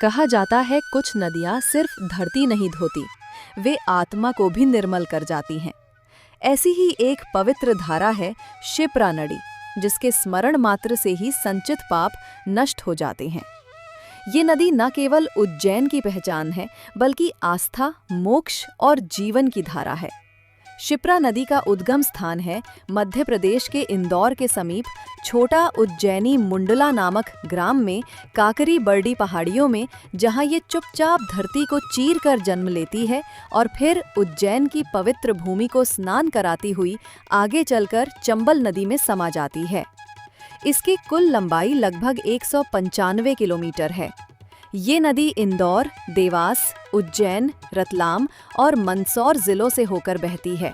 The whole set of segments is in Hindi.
कहा जाता है कुछ नदियाँ सिर्फ धरती नहीं धोती, वे आत्मा को भी निर्मल कर जाती हैं। ऐसी ही एक पवित्र धारा है शिप्रा नदी, जिसके स्मरण मात्र से ही संचित पाप नष्ट हो जाते हैं। ये नदी न केवल उज्जैन की पहचान है, बल्कि आस्था, मोक्ष और जीवन की धारा है। शिप्रा नदी का उद्गम स्थान है मध्य प्रदेश के इंदौर के समीप छोटा उज्जैनी मुंडला नामक ग्राम में काकरी बर्डी पहाड़ियों में, जहां ये चुपचाप धरती को चीर कर जन्म लेती है और फिर उज्जैन की पवित्र भूमि को स्नान कराती हुई आगे चलकर चंबल नदी में समा जाती है। इसकी कुल लंबाई लगभग 195 किलोमीटर है। ये नदी इंदौर, देवास, उज्जैन, रतलाम और मंदसौर जिलों से होकर बहती है।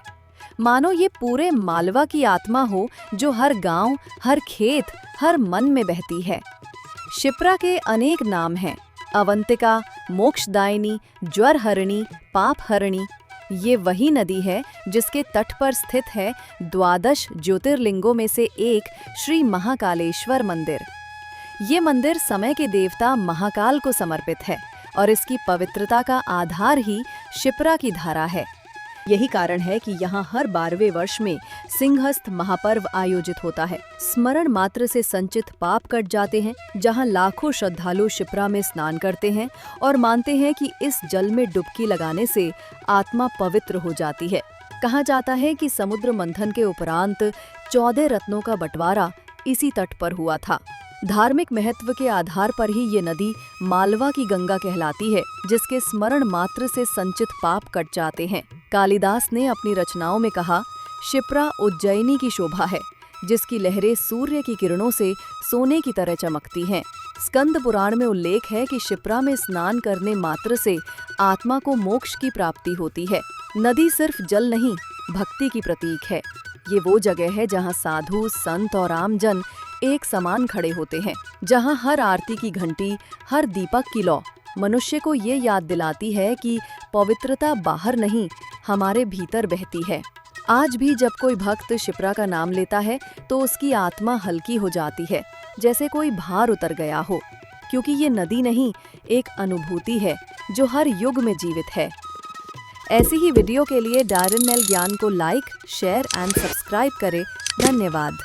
मानो ये पूरे मालवा की आत्मा हो, जो हर गांव, हर खेत, हर मन में बहती है। शिप्रा के अनेक नाम हैं: अवंतिका, मोक्षदायिनी, ज्वरहरिणी, पापहरिणी। ये वही नदी है जिसके तट पर स्थित है 12 ज्योतिर्लिंगों में से एक श्री महाकालेश्वर मंदिर। ये मंदिर समय के देवता महाकाल को समर्पित है और इसकी पवित्रता का आधार ही शिप्रा की धारा है। यही कारण है कि यहाँ हर 12वें वर्ष में सिंहस्थ महापर्व आयोजित होता है। स्मरण मात्र से संचित पाप कट जाते हैं, जहाँ लाखों श्रद्धालु शिप्रा में स्नान करते हैं और मानते हैं कि इस जल में डुबकी लगाने से आत्मा पवित्र हो जाती है। कहा जाता है कि समुद्र मंथन के उपरांत 14 रत्नों का बंटवारा इसी तट पर हुआ था। धार्मिक महत्व के आधार पर ही ये नदी मालवा की गंगा कहलाती है, जिसके स्मरण मात्र से संचित पाप कट जाते हैं। कालिदास ने अपनी रचनाओं में कहा, शिप्रा उज्जैनी की शोभा है, जिसकी लहरें सूर्य की किरणों से सोने की तरह चमकती हैं। स्कंद पुराण में उल्लेख है कि शिप्रा में स्नान करने मात्र से आत्मा को मोक्ष की प्राप्ति होती है। नदी सिर्फ जल नहीं, भक्ति की प्रतीक है। ये वो जगह है जहाँ साधु, संत और आमजन एक समान खड़े होते हैं, जहाँ हर आरती की घंटी, हर दीपक की लौ मनुष्य को ये याद दिलाती है कि पवित्रता बाहर नहीं, हमारे भीतर बहती है। आज भी जब कोई भक्त शिप्रा का नाम लेता है तो उसकी आत्मा हल्की हो जाती है, जैसे कोई भार उतर गया हो, क्योंकि ये नदी नहीं, एक अनुभूति है जो हर युग में जीवित है। ऐसी ही वीडियो के लिए डायरन मेल ज्ञान को लाइक, शेयर एंड सब्सक्राइब करें। धन्यवाद।